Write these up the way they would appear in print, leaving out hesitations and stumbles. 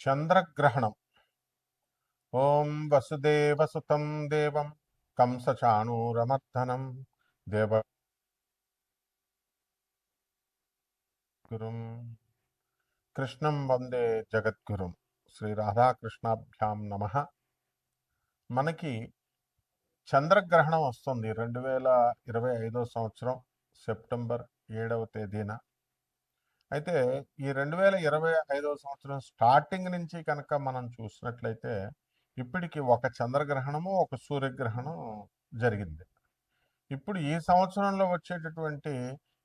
చంద్రగ్రహణం. ఓం వసుదేవసుతం దేవం కంసచాణూరమర్దనం దేవగురుం కృష్ణం వందే జగద్గురుం. శ్రీ రాధాకృష్ణాభ్యాం నమ. మనకి చంద్రగ్రహణం వస్తుంది 2025 సంవత్సరం సెప్టెంబర్ 7వ తేదీన. అయితే ఈ 2025 సంవత్సరం స్టార్టింగ్ నుంచి కనుక మనం చూసినట్లయితే ఇప్పటికి ఒక చంద్రగ్రహణము ఒక సూర్యగ్రహణం జరిగింది. ఇప్పుడు ఈ సంవత్సరంలో వచ్చేటటువంటి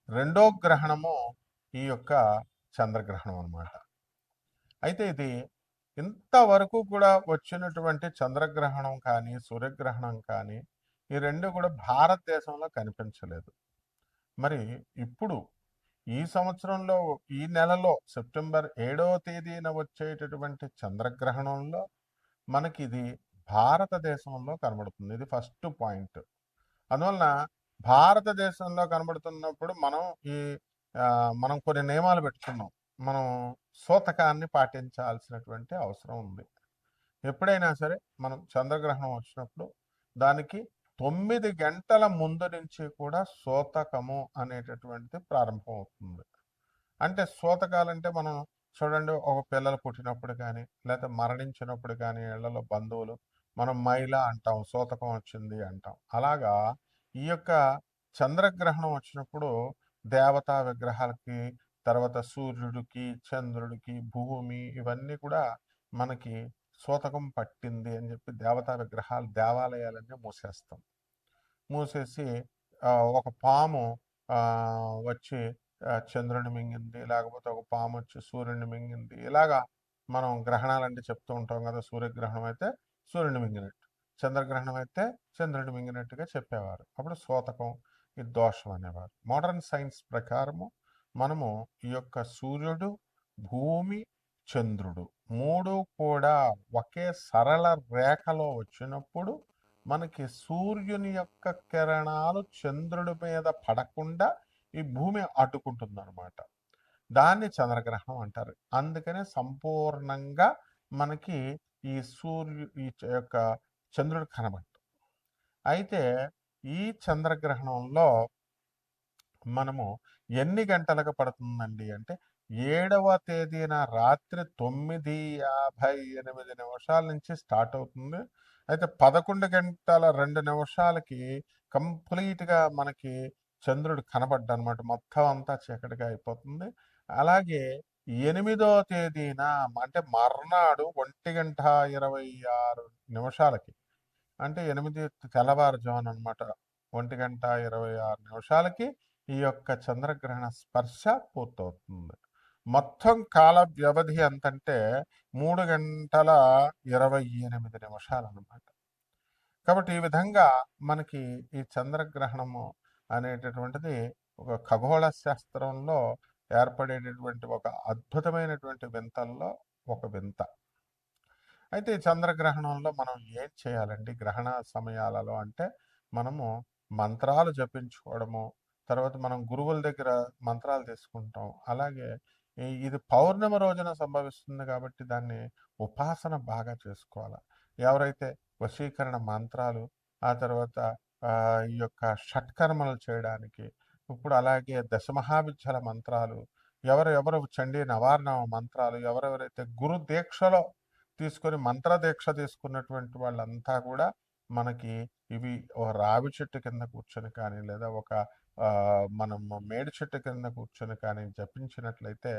రెండో గ్రహణము ఈ యొక్క చంద్రగ్రహణం అన్నమాట. అయితే ఇది ఇంతవరకు కూడా వచ్చినటువంటి చంద్రగ్రహణం కానీ సూర్యగ్రహణం కానీ ఈ రెండు కూడా భారతదేశంలో కనిపించలేదు. మరి ఇప్పుడు ఈ సంవత్సరంలో ఈ నెలలో సెప్టెంబర్ 7వ తేదీన వచ్చేటటువంటి చంద్రగ్రహణంలో మనకి ఇది భారతదేశంలో కనబడుతుంది. ఇది ఫస్ట్ పాయింట్. అందువలన భారతదేశంలో కనబడుతున్నప్పుడు మనం కొన్ని నియమాలు పెట్టుకున్నాం. మనం సూతకాన్ని పాటించాల్సినటువంటి అవసరం ఉంది. ఎప్పుడైనా సరే మనం చంద్రగ్రహణం వచ్చినప్పుడు దానికి 9 గంటల ముందు నుంచి కూడా సూతకము అనేటటువంటిది ప్రారంభం అవుతుంది. అంటే సూతకాలంటే మనం చూడండి, ఒక పిల్లలు పుట్టినప్పుడు కానీ లేదా మరణించినప్పుడు కానీ ఇళ్లలో బంధువులు మనం మైల అంటాం, సూతకం వచ్చింది అంటాం. అలాగా ఈ యొక్క చంద్రగ్రహణం వచ్చినప్పుడు దేవతా విగ్రహాలకి, తర్వాత సూర్యుడికి, చంద్రుడికి, భూమి ఇవన్నీ కూడా మనకి సూతకం పట్టింది అని చెప్పి దేవతా విగ్రహాలు, దేవాలయాలన్నీ మూసేస్తాం. మూసేసి ఒక పాము వచ్చి చంద్రుని మింగింది, లేకపోతే ఒక పాము వచ్చి సూర్యుని మింగింది. ఇలాగా మనం గ్రహణాలంటే చెప్తూ ఉంటాం కదా. సూర్యగ్రహణం అయితే సూర్యుని మింగినట్టు, చంద్రగ్రహణం అయితే చంద్రుని మింగినట్టుగా చెప్పేవారు. అప్పుడు సూతకం, ఇది దోషం అనేవారు. మోడర్న్ సైన్స్ ప్రకారము మనము ఈ యొక్క సూర్యుడు, భూమి, చంద్రుడు మూడు కూడా ఒకే సరళ రేఖలో వచ్చినప్పుడు మనకి సూర్యుని యొక్క కిరణాలు చంద్రుడి మీద పడకుండా ఈ భూమి అడ్డుకుంటుంది అనమాట. దాన్ని చంద్రగ్రహణం అంటారు. అందుకనే సంపూర్ణంగా మనకి ఈ యొక్క చంద్రుడు కనబడదు. అయితే ఈ చంద్రగ్రహణంలో మనము ఎన్ని గంటలకు పడుతుందండి అంటే 7వ తేదీన రాత్రి 9:58 నుంచి స్టార్ట్ అవుతుంది. అయితే 11 గంటల 2 నిమిషాలకి కంప్లీట్గా మనకి చంద్రుడు కనబడ్డనమాట. మొత్తం అంతా చీకటిగా అయిపోతుంది. అలాగే 8వ తేదీన అంటే మర్నాడు 1:26 అంటే 8 తెల్లవారుజామున అనమాట. 1:26 ఈ యొక్క చంద్రగ్రహణ స్పర్శ పూర్తవుతుంది. మొత్తం కాల వ్యవధి ఎంతంటే 3:28 అనమాట. కాబట్టి ఈ విధంగా మనకి ఈ చంద్రగ్రహణము అనేటటువంటిది ఒక ఖగోళ శాస్త్రంలో ఏర్పడేటటువంటి ఒక అద్భుతమైనటువంటి వింతల్లో ఒక వింత. అయితే ఈ చంద్రగ్రహణంలో మనం ఏం చేయాలండి గ్రహణ సమయాలలో అంటే మనము మంత్రాలు జపించుకోవడము, తర్వాత మనం గురువుల దగ్గర మంత్రాలు తీసుకుంటాం. అలాగే ఇది పౌర్ణమి రోజున సంభవిస్తుంది కాబట్టి దాన్ని ఉపాసన బాగా చేసుకోవాలి. ఎవరైతే వశీకరణ మంత్రాలు, ఆ తర్వాత ఈ యొక్క షట్కర్మలు చేయడానికి, ఇప్పుడు అలాగే దశమహావిద్యల మంత్రాలు, ఎవరెవరు చండీ నవార్ణ మంత్రాలు, ఎవరెవరైతే గురు దీక్షలో తీసుకొని మంత్రదీక్ష తీసుకున్నటువంటి వాళ్ళంతా కూడా మనకి ఇవి ఒక రావి చెట్టు కింద కూర్చొని కానీ లేదా ఒక మనం మేడి చెట్టు కింద కూర్చొని కానీ జపించినట్లయితే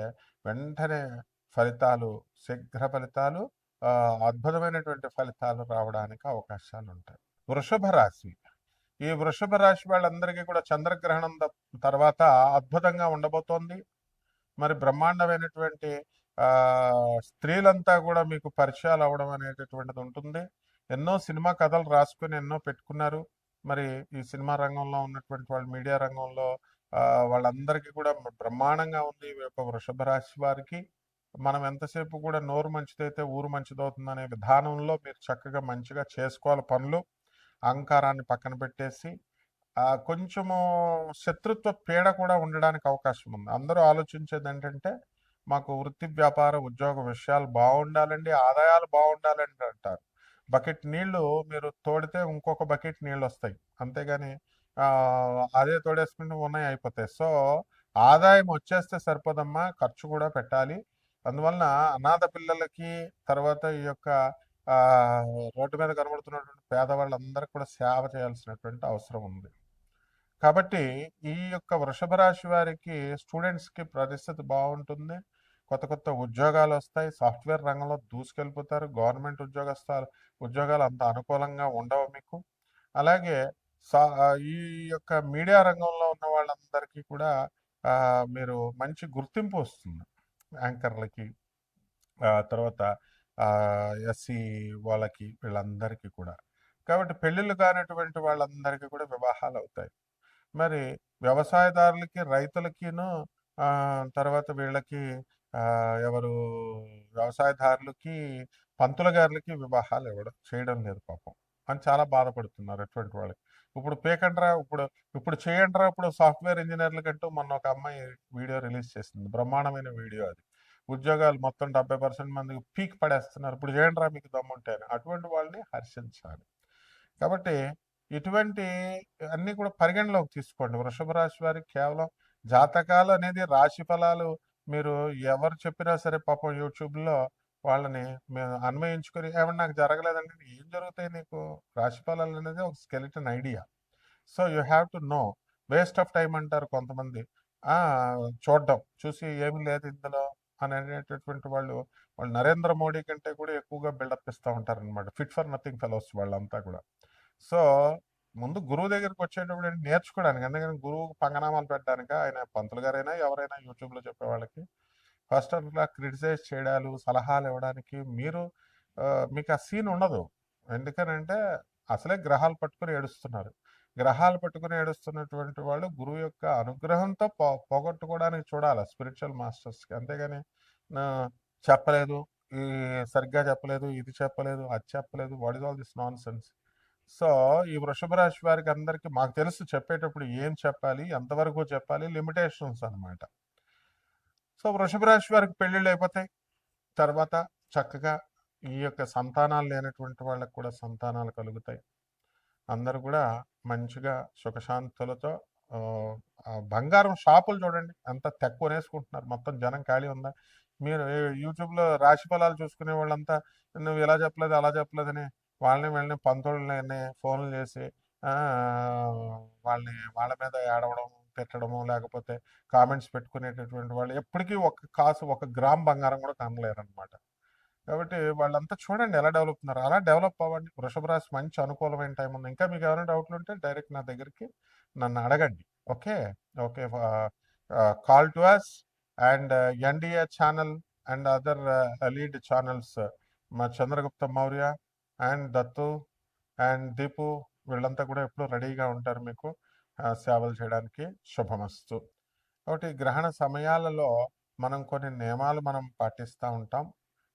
వెంటనే ఫలితాలు, శీఘ్ర ఫలితాలు, అద్భుతమైనటువంటి ఫలితాలు రావడానికి అవకాశాలు ఉంటాయి. వృషభ రాశి. ఈ వృషభ రాశి వాళ్ళందరికీ కూడా చంద్రగ్రహణం తర్వాత అద్భుతంగా ఉండబోతోంది. మరి బ్రహ్మాండమైనటువంటి స్త్రీలంతా కూడా మీకు పరిచయాలు అవ్వడం అనేటటువంటిది ఉంటుంది. ఎన్నో సినిమా కథలు రాసుకొని ఎన్నో పెట్టుకున్నారు. మరి ఈ సినిమా రంగంలో ఉన్నటువంటి వాళ్ళు, మీడియా రంగంలో వాళ్ళందరికీ కూడా బ్రహ్మాండంగా ఉంది ఈ యొక్క వృషభ రాశి వారికి. మనం ఎంతసేపు కూడా నోరు మంచిదైతే ఊరు మంచిదవుతుంది అనే విధానంలో మీరు చక్కగా మంచిగా చేసుకోవాలి పనులు. అహంకారాన్ని పక్కన పెట్టేసి కొంచెము శత్రుత్వ పీడ కూడా ఉండడానికి అవకాశం ఉంది. అందరూ ఆలోచించేది ఏంటంటే మాకు వృత్తి వ్యాపార ఉద్యోగ విషయాలు బాగుండాలండి, ఆదాయాలు బాగుండాలండి అంటారు. బకెట్ నీళ్లు మీరు తోడితే ఇంకొక బకెట్ నీళ్ళు వస్తాయి, అంతేగాని అదే తోడేసుకుంటే ఉన్నాయి అయిపోతాయి. సో ఆదాయం వచ్చేస్తే సరిపోదమ్మా, ఖర్చు కూడా పెట్టాలి. అందువలన అనాథ పిల్లలకి, తర్వాత ఈ యొక్క ఆ, రోడ్డు మీద కనబడుతున్నటువంటి పేదవాళ్ళందరికీ కూడా సేవ చేయాల్సినటువంటి అవసరం ఉంది. కాబట్టి ఈ యొక్క వృషభ రాశి వారికి, స్టూడెంట్స్కి పరిస్థితి బాగుంటుంది. కొత్త కొత్త ఉద్యోగాలు వస్తాయి, సాఫ్ట్వేర్ రంగంలో దూసుకెళ్ళిపోతారు. గవర్నమెంట్ ఉద్యోగాలు అంత అనుకూలంగా ఉండవు మీకు. అలాగే ఈ యొక్క మీడియా రంగంలో ఉన్న వాళ్ళందరికీ కూడా మీరు మంచి గుర్తింపు వస్తుంది. యాంకర్లకి, తర్వాత ఎస్సీ వాళ్ళకి, వీళ్ళందరికీ కూడా. కాబట్టి పెళ్ళిళ్ళు కానటువంటి వాళ్ళందరికీ కూడా వివాహాలు అవుతాయి. మరి వ్యవసాయదారులకి, రైతులకిను, తర్వాత వీళ్ళకి ఎవరు వ్యవసాయదారులకి, పంతుల గారులకి వివాహాలు చేయడం లేదు పాపం అని చాలా బాధపడుతున్నారు అటువంటి వాళ్ళకి. ఇప్పుడు పేకండ్రా, ఇప్పుడు చేయండిరా, ఇప్పుడు సాఫ్ట్వేర్ ఇంజనీర్లకంటూ మొన్న ఒక అమ్మాయి వీడియో రిలీజ్ చేసింది, బ్రహ్మాండమైన వీడియో అది. ఉద్యోగాలు మొత్తం 70% మందికి పీక్ పడేస్తున్నారు, ఇప్పుడు చేయండిరా మీకు దమ్ముంటే అని. అటువంటి వాళ్ళని హర్షించాలి. కాబట్టి ఇటువంటి అన్నీ కూడా పరిగణలోకి తీసుకోండి. వృషభ రాశి వారికి కేవలం జాతకాలు అనేది, రాశి ఫలాలు మీరు ఎవరు చెప్పినా సరే పాపం యూట్యూబ్లో వాళ్ళని మేము అన్వయించుకొని, ఏమన్నా నాకు జరగలేదంటే ఏం జరుగుతాయి నీకు? రాశి ఫలాలు అనేది ఒక skeleton idea. So you have to know. Waste of time అంటారు కొంతమంది. చూడడం చూసి ఏమీ లేదు ఇందులో అని అనేటటువంటి వాళ్ళు నరేంద్ర మోడీ కంటే కూడా ఎక్కువగా బిల్డప్ ఇస్తూ ఉంటారు అనమాట. ఫిట్ ఫర్ నథింగ్ ఫెలోస్ వాళ్ళంతా కూడా. సో ముందు గురువు దగ్గరికి వచ్చేటప్పుడు నేర్చుకోవడానికి, అందుకని గురువు పంగనామాలు పెట్టడానికి, ఆయన పంతులు గారైనా ఎవరైనా యూట్యూబ్లో చెప్పే వాళ్ళకి ఫస్ట్ అట్లా క్రిటిసైజ్ చేయడాలు, సలహాలు ఇవ్వడానికి మీకు ఆ సీన్ ఉండదు. ఎందుకనంటే అసలే గ్రహాలు పట్టుకుని ఏడుస్తున్నారు. గ్రహాలు పట్టుకుని ఏడుస్తున్నటువంటి వాళ్ళు గురువు యొక్క అనుగ్రహంతో పోగొట్టుకోవడానికి చూడాలి స్పిరిచువల్ మాస్టర్స్కి. అంతేగాని చెప్పలేదు, ఈ సరిగ్గా చెప్పలేదు, ఇది చెప్పలేదు, అది చెప్పలేదు, what is all this non sense. So ఈ వృషభ రాశి వారికి అందరికీ మాకు తెలుసు చెప్పేటప్పుడు ఏం చెప్పాలి, ఎంతవరకు చెప్పాలి, లిమిటేషన్స్ అనమాట. సో వృషభ రాశి వారికి పెళ్ళిళ్ళు అయిపోతాయి. తర్వాత చక్కగా ఈ యొక్క సంతానాలు లేనటువంటి వాళ్ళకి కూడా సంతానాలు కలుగుతాయి. అందరూ కూడా మంచిగా సుఖశాంతులతో బంగారం షాపులు చూడండి ఎంత తక్కువ వేసుకుంటున్నారు, మొత్తం జనం ఖాళీ ఉందా? మీరు యూట్యూబ్లో రాశి ఫలాలు చూసుకునే వాళ్ళంతా నువ్వు ఇలా చెప్పలేదు, అలా చెప్పలేదని వీళ్ళని పంతులని ఫోన్లు చేసి వాళ్ళ మీద ఏడవడం, తిట్టడము, లేకపోతే కామెంట్స్ పెట్టుకునేటటువంటి వాళ్ళు ఎప్పటికీ ఒక గ్రామ్ బంగారం కూడా కనలేరు అనమాట. కాబట్టి వాళ్ళంతా చూడండి ఎలా డెవలప్ అవుతున్నారు, అలా డెవలప్ అవ్వండి. వృషభ రాశి మంచి అనుకూలమైన టైం ఉంది. ఇంకా మీకు ఏమైనా డౌట్లు ఉంటే డైరెక్ట్ నా దగ్గరికి నన్ను అడగండి. Okay, okay. Call to us and NDA channel and other lead channels, మా చంద్రగుప్త మౌర్య అండ్ దత్తు అండ్ దీపు, వీళ్ళంతా కూడా ఎప్పుడూ రెడీగా ఉంటారు మీకు సేవలు చేయడానికి. శుభమస్తు. కాబట్టి గ్రహణ సమయాలలో మనం కొన్ని నియమాలు పాటిస్తూ ఉంటాం,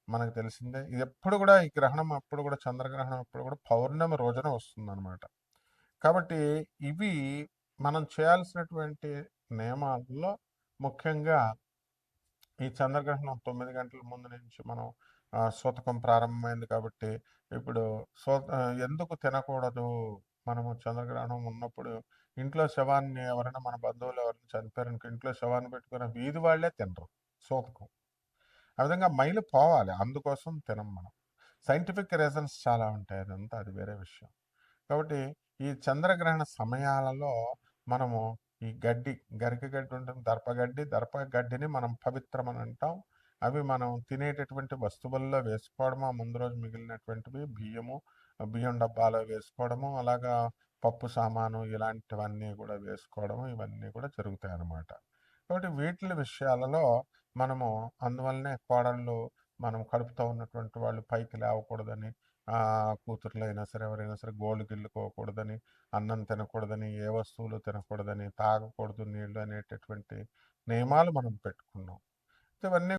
మనకు తెలిసిందే. ఇది ఎప్పుడు కూడా ఈ గ్రహణం అప్పుడు కూడా, చంద్రగ్రహణం అప్పుడు కూడా పౌర్ణమి రోజున వస్తుందన్నమాట. కాబట్టి ఇవి మనం చేయాల్సినటువంటి నియమాల్లో ముఖ్యంగా ఈ చంద్రగ్రహణం 9 గంటల ముందు నుంచి మనం సూతకం ప్రారంభమైంది కాబట్టి ఇప్పుడు ఎందుకు తినకూడదు? మనము చంద్రగ్రహణం ఉన్నప్పుడు ఇంట్లో శవాన్ని ఎవరైనా, మన బంధువులు ఎవరైనా చనిపోయారనుకో, ఇంట్లో శవాన్ని పెట్టుకున్న వీధి వాళ్ళే తినరు సూతకం. ఆ విధంగా మైలు పోవాలి, అందుకోసం తినం మనం. సైంటిఫిక్ రీజన్స్ చాలా ఉంటాయి, అదంతా అది వేరే విషయం. కాబట్టి ఈ చంద్రగ్రహణ సమయాలలో మనము ఈ గరిక గడ్డి ఉంటుంది, దర్పగడ్డిని మనం పవిత్రం అని అంటాం. అవి మనం తినేటటువంటి వస్తువుల్లో వేసుకోవడము, ముందు రోజు మిగిలినటువంటివి బియ్యం డబ్బాలో వేసుకోవడము, అలాగా పప్పు సామాను ఇలాంటివన్నీ కూడా వేసుకోవడము, ఇవన్నీ కూడా జరుగుతాయి అన్నమాట. కాబట్టి వీటి విషయాలలో మనము, అందువల్లనే కోడళ్ళు మనం కడుపుతో ఉన్నటువంటి వాళ్ళు పైకి లేవకూడదని, కూతుర్లు అయినా సరే ఎవరైనా సరే గోళ్ళు గిల్లుకోకూడదని, అన్నం తినకూడదని, ఏ వస్తువులు తినకూడదని, తాగకూడదు నీళ్లు అనేటటువంటి నియమాలు మనం పెట్టుకున్నాం. ఇవన్నీ